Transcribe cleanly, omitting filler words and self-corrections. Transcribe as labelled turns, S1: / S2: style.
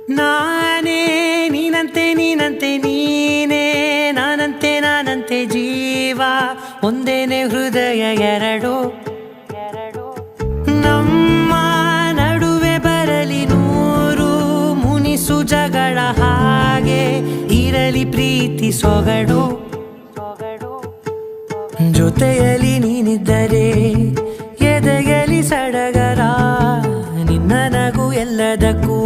S1: ನಾನೇ ನೀನಂತೆ ನೀನಂತೆ ನೀನೇ ನಾನಂತೆ ನಾನಂತೆ ಜೀವ ಒಂದೇನೆ ಹೃದಯ ಎರಡು ನಮ್ಮ ನಡುವೆ ಬರಲಿ ನೂರು ಮುನಿಸು ಜಗಳ ಹಾಗೆ ಇರಲಿ ಪ್ರೀತಿ ಸೊಗಡು ಜೊತೆಯಲ್ಲಿ ನೀನಿದ್ದರೆ ಎದೆಯಲಿ ಸಡಗರ ನಿನ್ನ ನಗು ಎಲ್ಲದಕ್ಕೂ